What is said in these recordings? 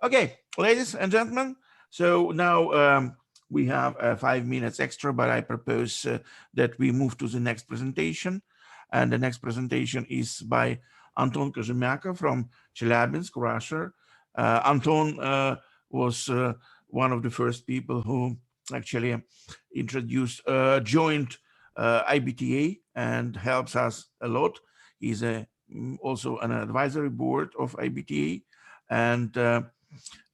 Okay, ladies and gentlemen, so now we have 5 minutes extra, but I propose that we move to the next presentation. And the next presentation is by Anton Kozhemyako from Chelyabinsk, Russia. Anton was one of the first people who actually introduced joint IBTA and helps us a lot. He's also an advisory board of IBTA, and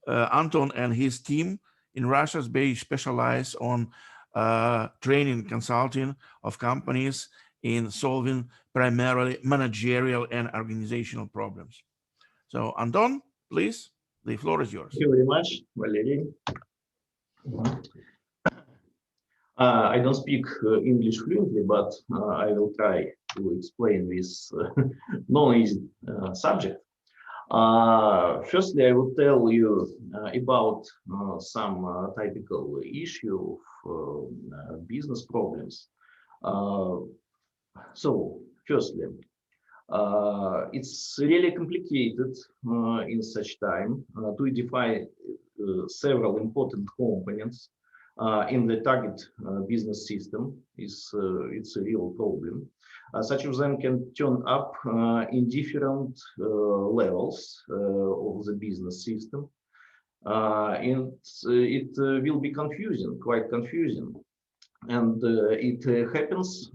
Anton and his team in Russia they specialize on training consulting of companies in solving primarily managerial and organizational problems. So Anton, please, the floor is yours. Thank you very much, Valery. I don't speak English fluently, but I will try to explain this non-easy subject. Firstly, I will tell you about some typical issue of business problems. So, firstly, it's really complicated in such time to define several important components in the target business system. It's a real problem. Such of them can turn up in different levels of the business system, and it will be confusing, quite confusing, and it happens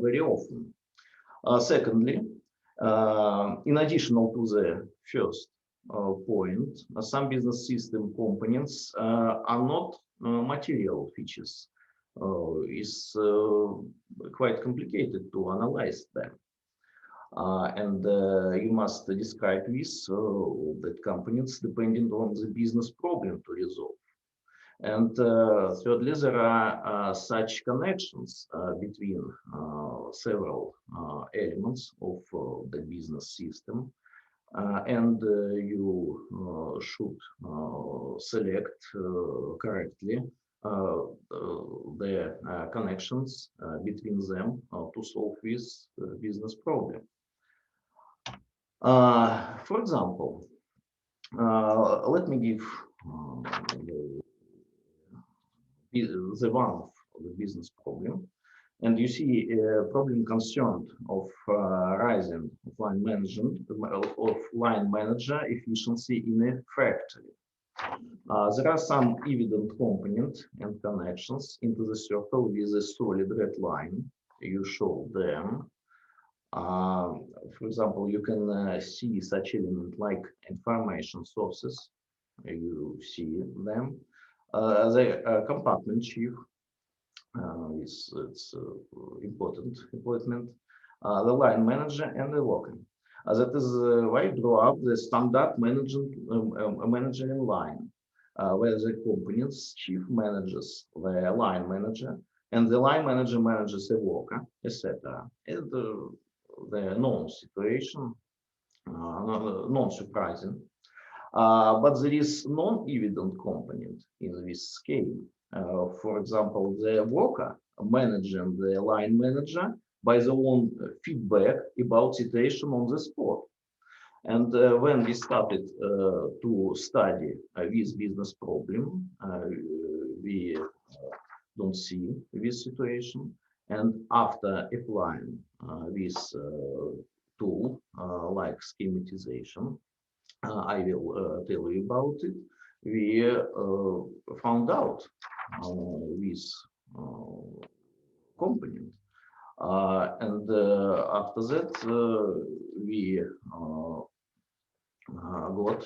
very often. Secondly, in addition to the first point, some business system components are not material features. It's quite complicated to analyze them. And you must describe this that components depending on the business problem to resolve. And thirdly, there are such connections between several elements of the business system, and you should select correctly the connections between them to solve this business problem. For example, let me give the one of the business problem, and you see a problem concerned of rising of line management of line manager efficiency in a factory. There are some evident components and connections into the circle with a solid red line. You show them. For example, you can see such element like information sources. You see them. The compartment chief is important appointment. The line manager and the worker. That is why I draw up the standard managerial line, where the components chief manages the line manager, and the line manager manages the worker, etc. And the known situation, non-surprising. But there is non-evident component in this scheme. For example, the worker managing the line manager by their own feedback about situation on the spot. And when we started to study this business problem, we don't see this situation. And after applying this tool like schematization, I will tell you about it. We found out this component. And after that, we got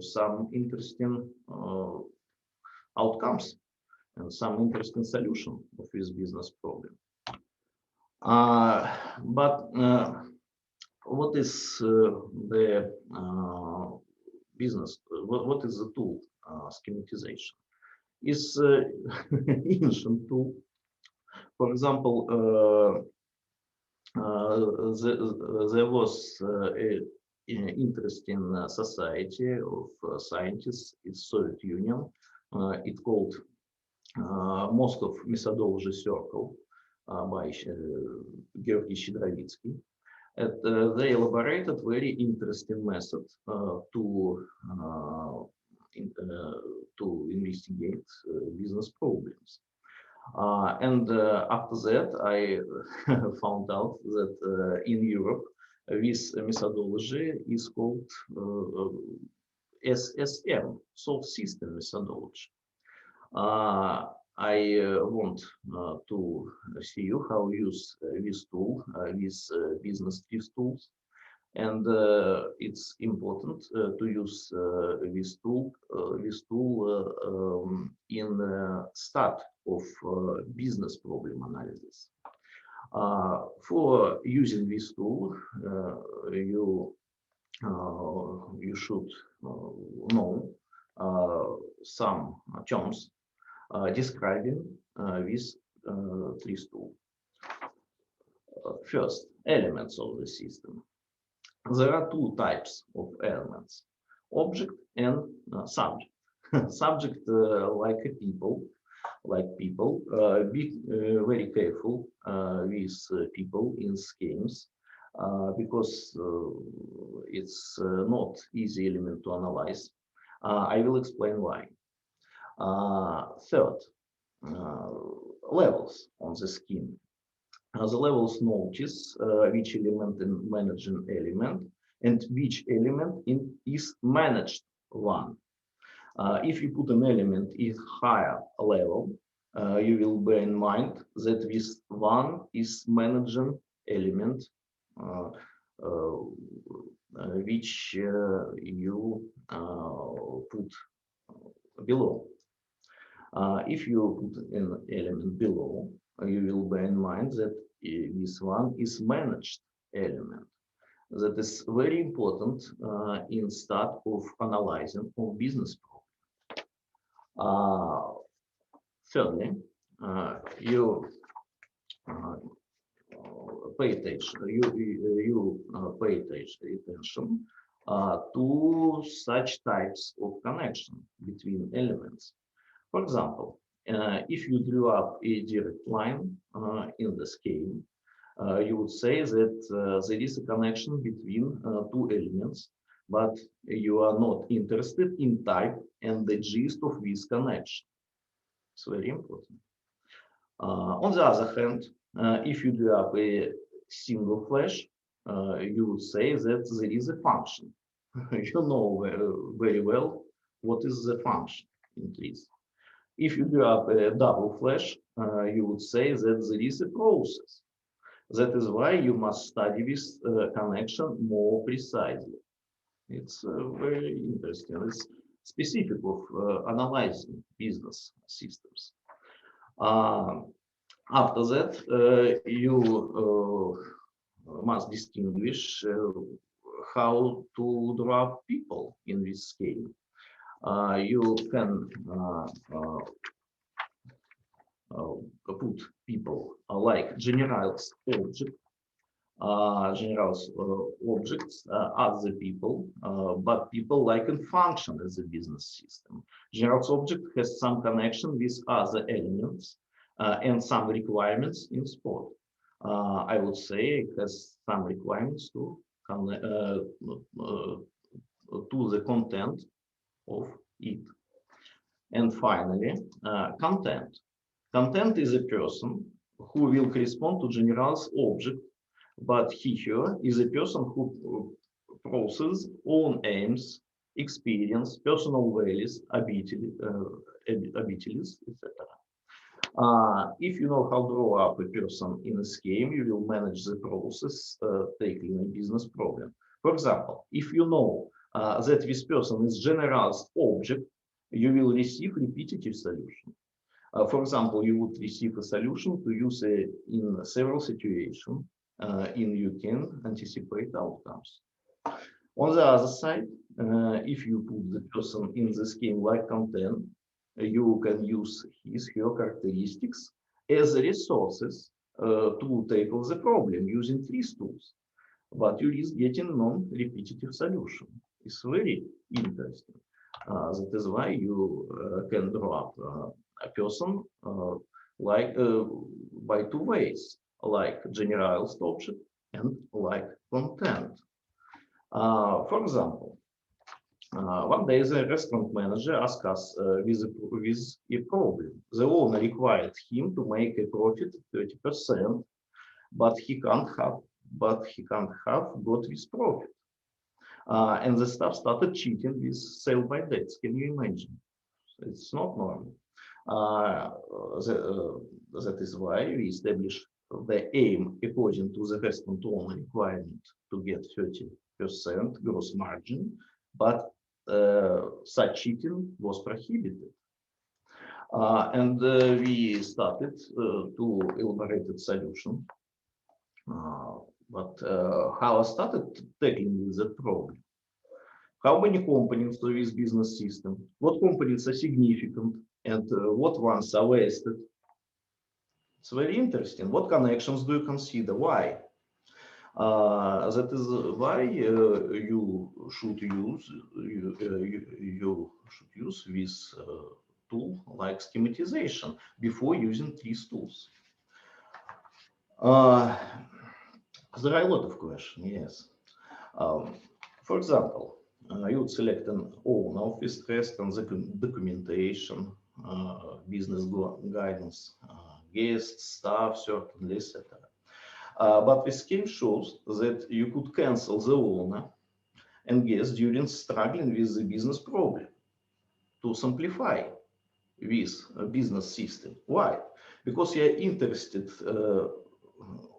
some interesting outcomes and some interesting solution of this business problem. But what is the business? What is the tool? Schematization is ancient tool. For example, there was an interesting society of scientists in Soviet Union. It called Moscow Methodology Circle by Georgy Shchedrovnaky. They elaborated very interesting method to to investigate business problems. And after that, I found out that in Europe, this methodology is called SSM, Soft System Methodology. I want to see you how use this tool, these business TRIZ tools, and it's important to use this tool in the start of business problem analysis. For using this tool, you should know some terms describing this TRIZ tool. First, elements of the system. There are two types of elements: object and subject. Subject, like people, be very careful with people in schemes because it's not easy element to analyze. I will explain why. Third, levels on the scheme. The levels notice which element in managing element and which element is managed one. If you put an element in higher level, you will bear in mind that this one is managing element which you put below. If you put an element below, you will bear in mind that this one is managed element. That is very important in start of analyzing of business problem. Thirdly, you pay attention. You pay attention to such types of connection between elements. For example, if you drew up a direct line in the scheme, you would say that there is a connection between two elements, but you are not interested in type and the gist of this connection. It's very important. On the other hand, if you drew up a single flash, you would say that there is a function. You know very well what is the function in TRIZ. If you do up a double flash, you would say that there is a process. That is why you must study this connection more precisely. It's very interesting. It's specific of analyzing business systems. After that, you must distinguish how to draw people in this scheme. You can put people like generals object. Generals objects are the people, but people like and function as a business system. Generals object has some connection with other elements and some requirements in sport. I would say it has some requirements to the content of it. And finally, content. Content is a person who will correspond to general's object, but here is a person who processes own aims, experience, personal values, abilities, etc. If you know how to draw up a person in a scheme, you will manage the process tackling a business problem. For example, if you know that this person is general's object, you will receive repetitive solution. For example, you would receive a solution to use in several situations, and you can anticipate outcomes. On the other side, if you put the person in the scheme like content, you can use her characteristics as resources to tackle the problem using TRIZ tools. But you risk getting non-repetitive solution. It's very interesting. That is why you can draw up a person like by two ways, like generalized object and like content. For example, One day, the restaurant manager asked us with a problem. The owner required him to make a profit of 30%, but he can't have got this profit. And the staff started cheating with sale by dates. Can you imagine? It's not normal. That is why we established the aim according to the restaurant owner requirement to get 30% gross margin, but such cheating was prohibited. And we started to elaborate a solution. But how I started tackling with that problem? How many components of this business system? What components are significant and what ones are wasted? It's very interesting. What connections do you consider? Why? That is why you should use this tool like schematization before using these tools. There are a lot of questions. Yes. For example, you would select an owner of this restaurant, the documentation, business guidance, guests, staff, certainly, etc. But the scheme shows that you could cancel the owner and guests during struggling with the business problem to simplify this business system. Why? Because you are interested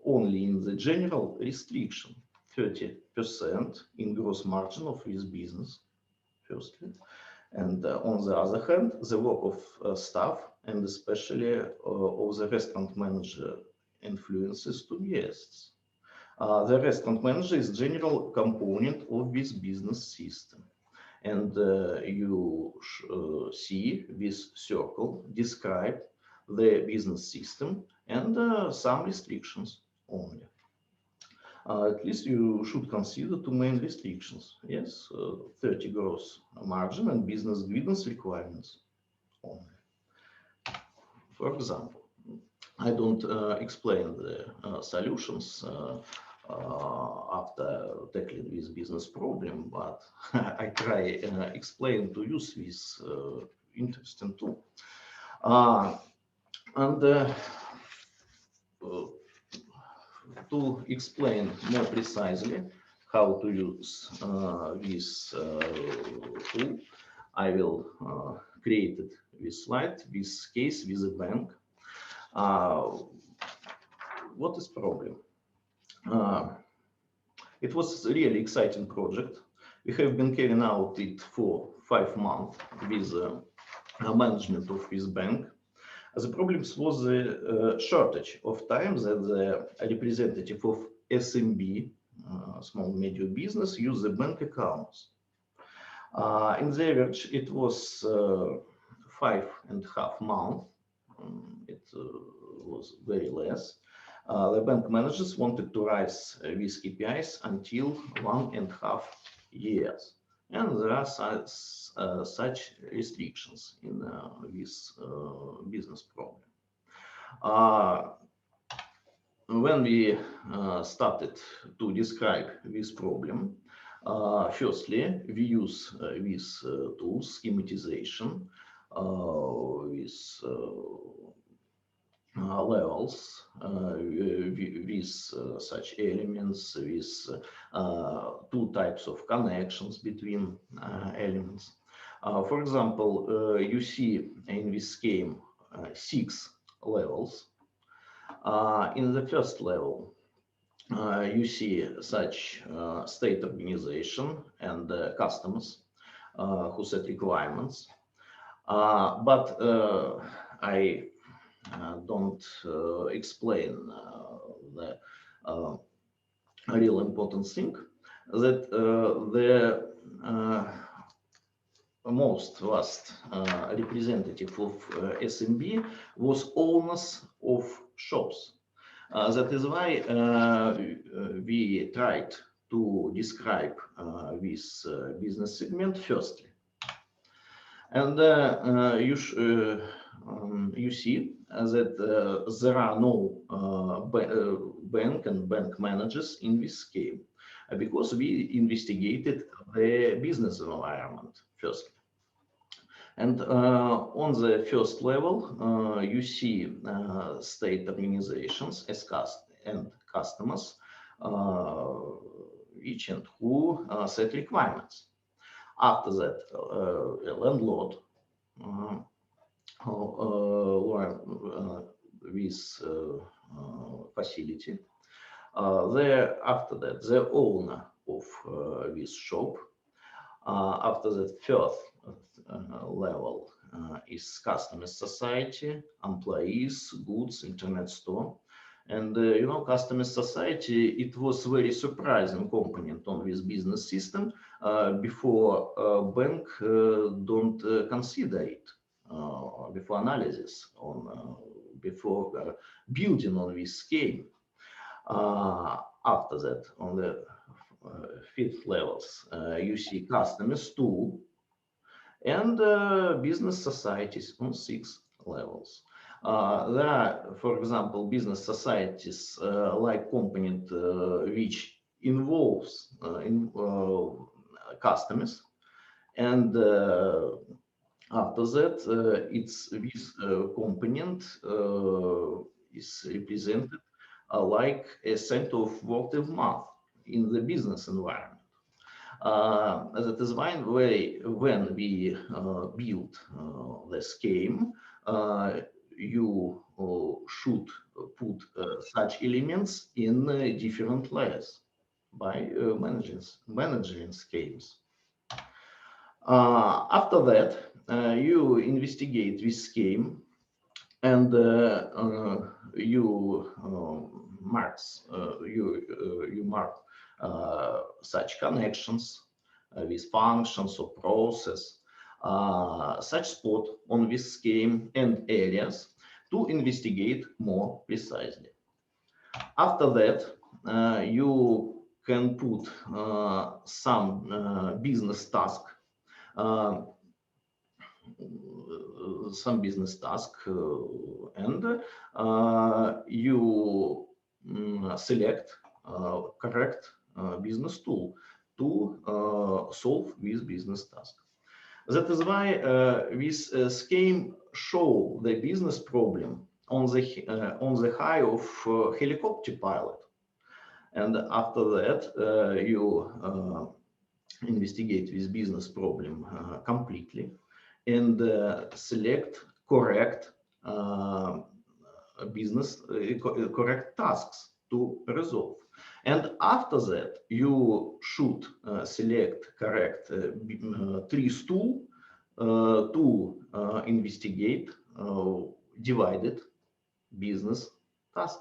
only in the general restriction, 30% in gross margin of this business, firstly. And on the other hand, the work of staff and especially of the restaurant manager influences to guests. The restaurant manager is general component of this business system. And you see this circle describe the business system and some restrictions only. At least you should consider two main restrictions. Yes, 30 gross margin and business guidance requirements only. For example, I don't explain the solutions after tackling this business problem, but I try explain to use this interesting tool. And to explain more precisely how to use this tool, I will create this slide, this case with a bank. What is problem? It was a really exciting project. We have been carrying out it for 5 months with management of this bank. The problem was the shortage of time that the representative of SMB, small medium business, use the bank accounts. In the average, it was 5.5 months. It was very less. The bank managers wanted to rise these KPIs until 1.5 years. And there are such restrictions in this business problem. When we started to describe this problem, firstly, we use these tools, schematization, with levels, with such elements, with 2 types of connections between elements. For example, you see in this scheme 6 levels. In the first level, you see such state organization and customers who set requirements. But I don't explain the real important thing, that the most vast representative of SMB was owners of shops. That is why we tried to describe this business segment firstly. And you see that there are no bank and bank managers in this scheme. because we investigated the business environment first. And on the first level, you see state organizations as and customers, which and who set requirements. After that, a landlord with facility. After that, the owner of this shop. After that, first level is customer society, employees, goods, internet store. And you know, customer society, it was very surprising component on this business system before bank don't consider it, before analysis on, before building on this scheme. After that, on the fifth levels, you see customers too, and business societies on 6 levels. There are, for example, business societies like component which involves customers, and after that, it's this component is represented like a center of word of mouth in the business environment. That is why when we build the scheme, you should put such elements in different layers by managing schemes. After that, you investigate this scheme, and you mark such connections with functions or process, such spot on this scheme and areas to investigate more precisely. After that, you can put some business task, and you select correct business tool to solve this business task. That is why this scheme show the business problem on the high of helicopter pilot, and after that you investigate this business problem completely and select correct correct tasks to resolve. And after that, you should select correct TRIZ tool to investigate divided business task.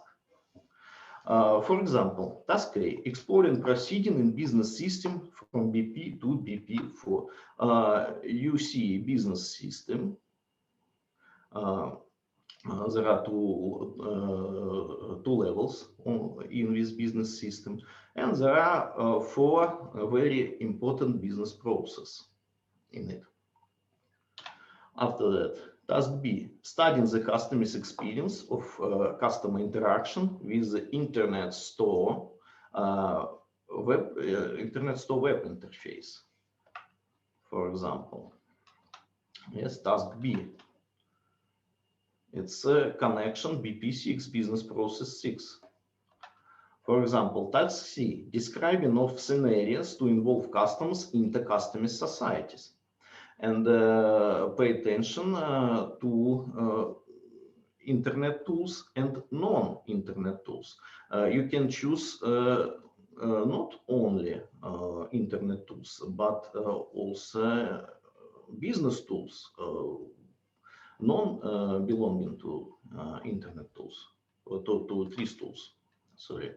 For example, task A, exploring proceeding in business system from BP to BP4. You see business system. There are two levels in this business system, and there are 4 very important business processes in it. After that, task B, studying the customer's experience of customer interaction with the internet store web interface, for example. Yes, task B. It's a connection BP6 business process 6. For example, task C, describing of scenarios to involve customers into customer societies. And pay attention to internet tools and non-internet tools. You can choose not only internet tools, but also business tools, non-belonging to internet tools, to TRIZ tools. Sorry.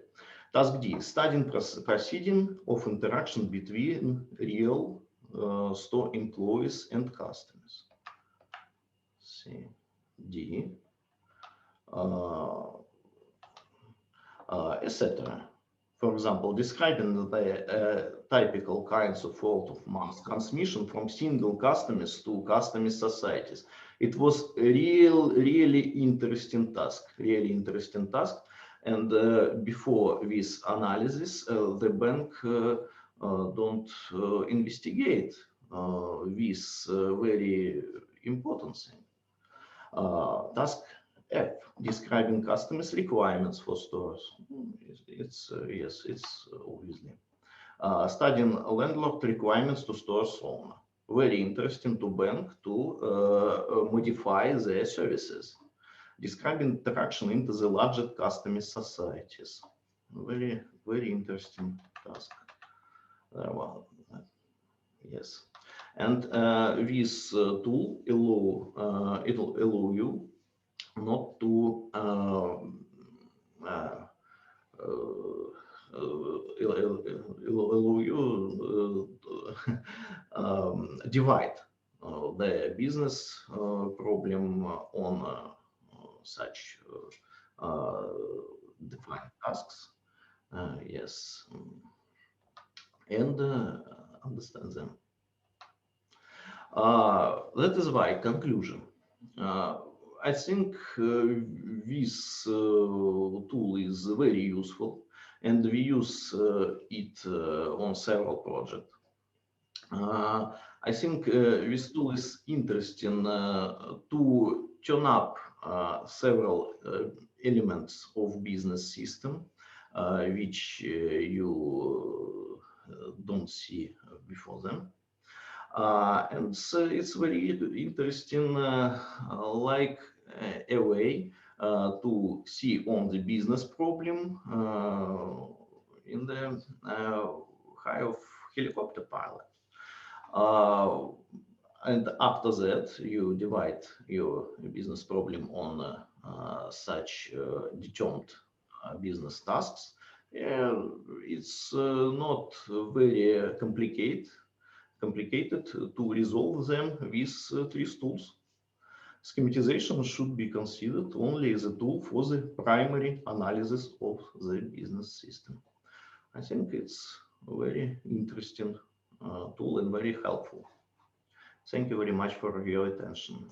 Task D, studying proceeding of interaction between real store employees and customers. C, D, etc. For example, describing the typical kinds of word of mouth transmission from single customers to customer societies. It was really interesting task, And before this analysis, the bank don't investigate this very important thing. Task F, describing customers' requirements for stores. Yes, it's obviously. Studying landlord requirements to stores owner. Very interesting to bank to modify their services. Describing interaction into the larger customer societies. Very, very interesting task. Well, yes. And this tool it'll allow you not to allow you divide the business problem on such defined tasks. Yes, and understand them. That is why conclusion. I think this tool is very useful, and we use it on several projects. I think this tool is interesting to turn up several elements of business system which you don't see before them. And so it's very interesting, like a way to see on the business problem in the high of helicopter pilot. And after that, you divide your business problem on such determined business tasks. It's not very complicated to resolve them with TRIZ tools. Schematization should be considered only as a tool for the primary analysis of the business system. I think it's a very interesting tool and very helpful. Thank you very much for your attention.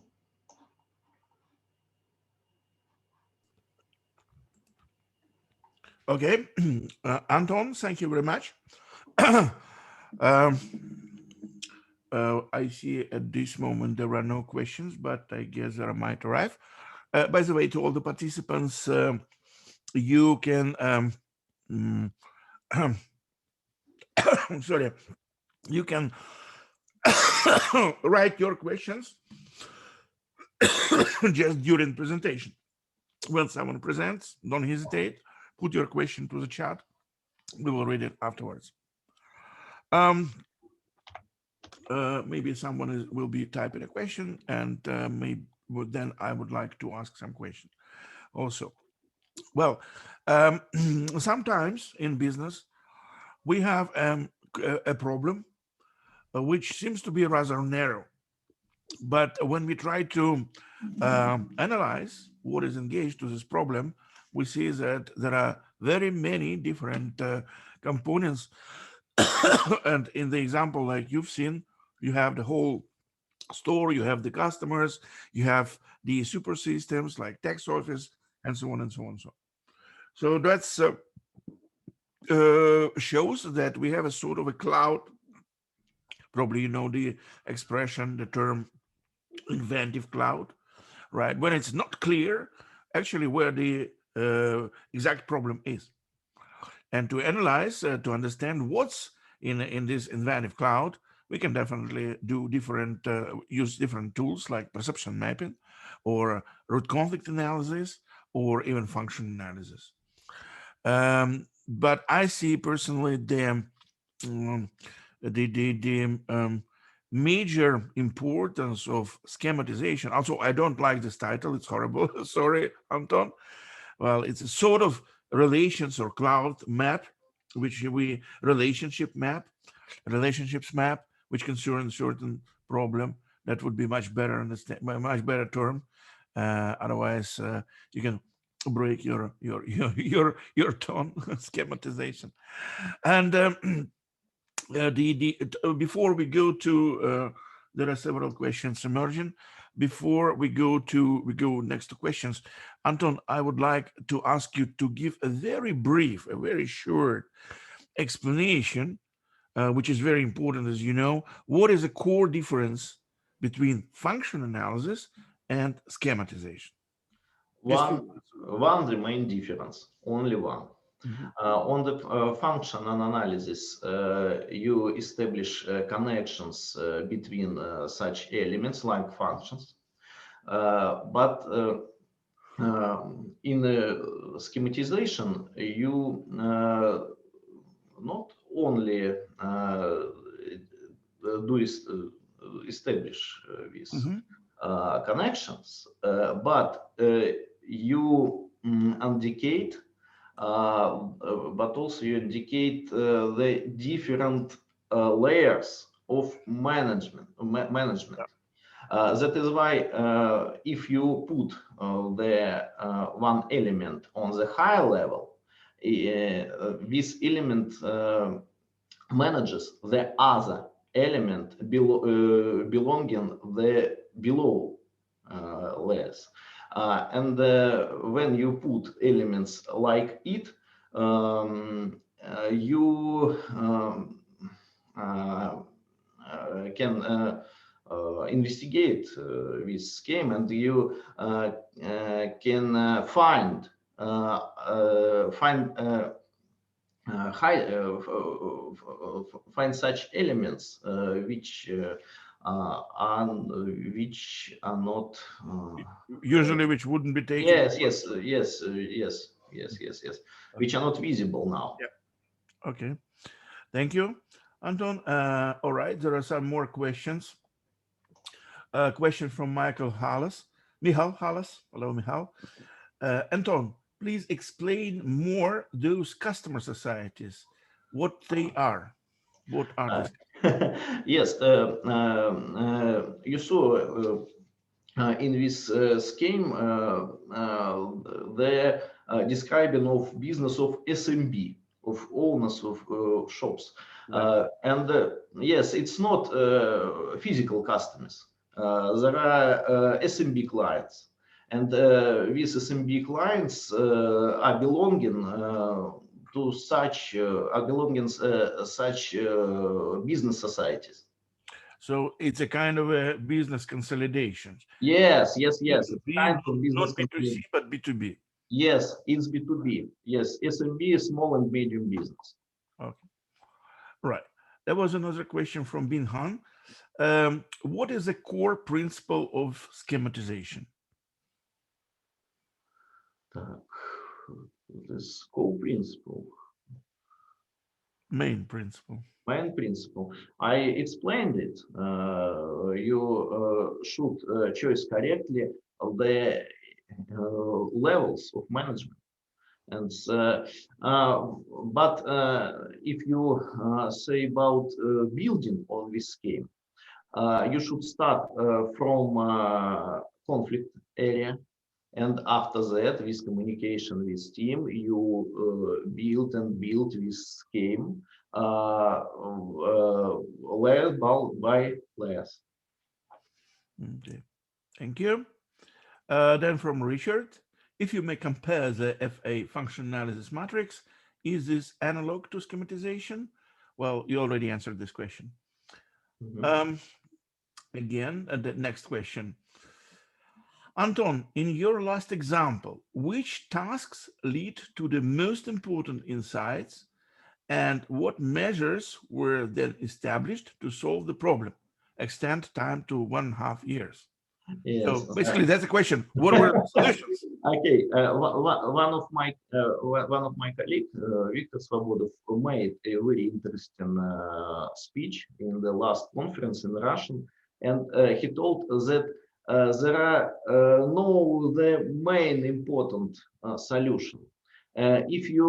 Okay, Anton, thank you very much. I see at this moment there are no questions, but I guess there might arrive. By the way, to all the participants, you can sorry, you can write your questions just during presentation. When someone presents, don't hesitate, put your question to the chat. We will read it afterwards. Maybe someone will be typing a question, and maybe then I would like to ask some questions also. Well, sometimes in business, we have a problem which seems to be rather narrow. But when we try to analyze what is engaged to this problem, we see that there are very many different components. And in the example like you've seen, you have the whole store, you have the customers, you have the super systems like tax office, and so on and so on and so on. So that's shows that we have a sort of a cloud. Probably you know the expression, the term inventive cloud, right? When it's not clear actually where the exact problem is. And to analyze, to understand what's in this inventive cloud, we can definitely do different, use different tools like perception mapping or root conflict analysis or even function analysis. But I see personally the major importance of schematization. Also, I don't like this title. It's horrible. Sorry, Anton. Well, it's a sort of relations or cloud map, which we relationships map, which concerns certain problem. That would be much better, much better term. Otherwise, you can break your tone. Schematization. And before we go to there are several questions emerging. Before we go next to questions, Anton, I would like to ask you to give a very brief, a very short explanation, which is very important, as you know. What is the core difference between function analysis and schematization? One the main difference, only one. Mhm. On the function analysis, you establish connections between such elements like functions. But in schematization, you not only establish these Mhm. connections, but you indicate but also you indicate the different layers of management. That is why if you put the one element on the high level, this element manages the other element belonging the below layers. And when you put elements like it, you can investigate this scheme, and you can find find such elements which are not Usually, which wouldn't be taken. Yes, which are not visible now. Yeah. Okay. Thank you, Anton. All right, there are some more questions. Question from Michael Halles. Michal Halles. Hello, Michal. Anton, please explain more those customer societies, what they are. What are these? Yes, you saw in this scheme the describing of business of SMB, of owners of shops. And yes, it's not physical customers. There are SMB clients. And these SMB clients are belonging to such business societies. So it's a kind of a business consolidation. Yes. It's B2B, kind of business not B2C, consolidation. but B2B. Yes, it's B2B. Yes, SMB is small and medium business. Okay. Right. There was another question from Bin Han. What is the core principle of schematization? The core principle. Main principle. Main principle. I explained it. You should choose correctly the levels of management. And but if you say about building on this scheme, you should start from conflict area, and after that, with communication with team, you build this scheme layer by layers. Okay, thank you. Then from Richard, if you may compare the FA function analysis matrix, is this analog to schematization? Well, you already answered this question. Again, the next question. Anton, in your last example, which tasks lead to the most important insights, and what measures were then established to solve the problem? Extend time to 1.5 years. Yes. So basically, that's the question. What were the solutions? Okay, one of my colleagues, Victor Svobodov, made a very interesting speech in the last conference in Russian, and he told that there are no the main important solution. If you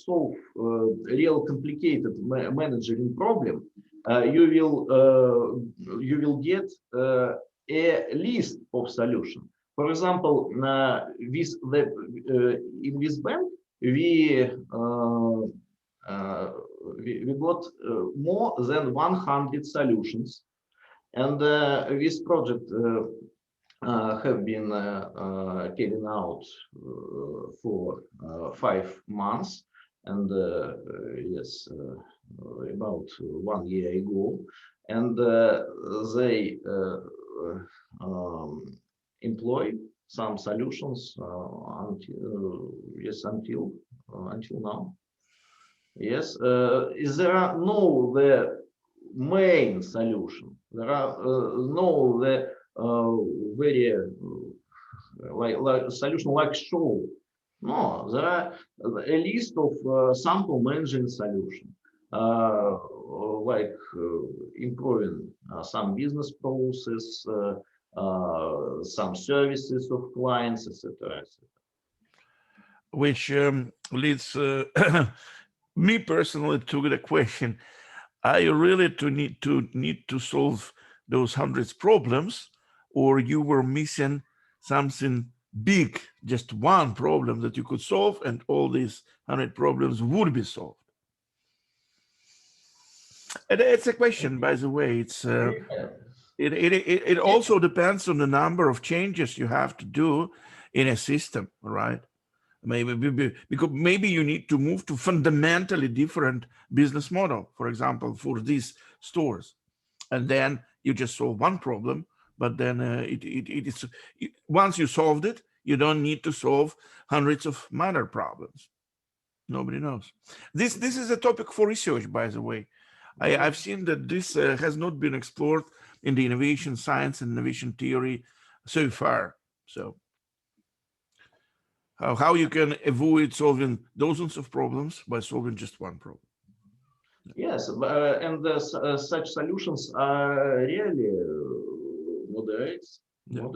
solve real complicated managing problem, you will get a list of solutions. For example, in this bank, we got more than 100 solutions, And this project have been carried out for 5 months, and yes, about 1 year ago, and they employ some solutions until yes until now. Yes, there are no the main solution. There are no the very like solution like show. No, there are a list of sample managing solution, like improving some business process, some services of clients, etc. Which leads me personally to the question: are you really need to solve those hundreds problems, or you were missing something big, just one problem that you could solve, and all these 100 problems would be solved? And it's a question, by the way. It also depends on the number of changes you have to do in a system, right? Because maybe you need to move to fundamentally different business model, for example, for these stores, and then you just solve one problem. But then once you solved it, you don't need to solve hundreds of minor problems. Nobody knows. This is a topic for research, by the way. I've seen that this has not been explored in the innovation science and innovation theory so far. So how you can avoid solving dozens of problems by solving just one problem. Yes, and such solutions are really moderate. Yeah.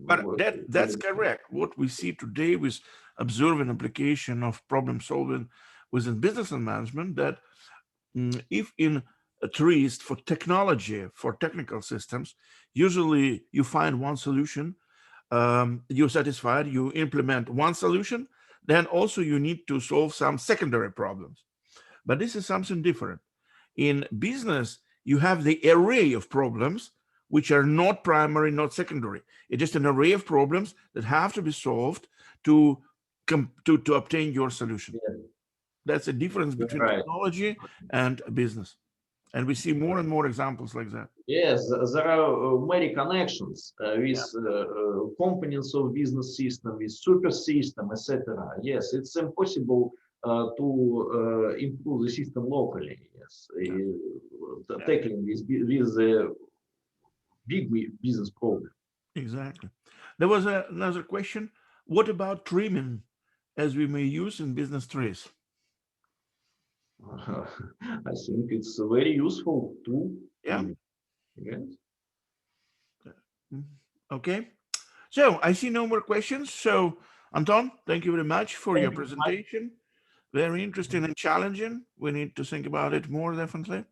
But that's correct. What we see today with observing application of problem solving within business and management, that if in a TRIZ for technology, for technical systems, usually you find one solution, you're satisfied, you implement one solution, then also you need to solve some secondary problems. But this is something different. In business, you have the array of problems which are not primary, not secondary. It's just an array of problems that have to be solved to obtain your solution. Yeah. That's a difference between technology and business. And we see more and more examples like that. Yes, there are many connections with components of business system, with super system, etc. Yes, it's impossible to improve the system locally. Yes, tackling this with big business problem. Exactly. There was another question. What about trimming, as we may use in business trees? I think it's very useful too. Yeah. Yes. Okay. So I see no more questions. So Anton, thank you very much for your presentation. Very interesting and challenging. We need to think about it more, definitely.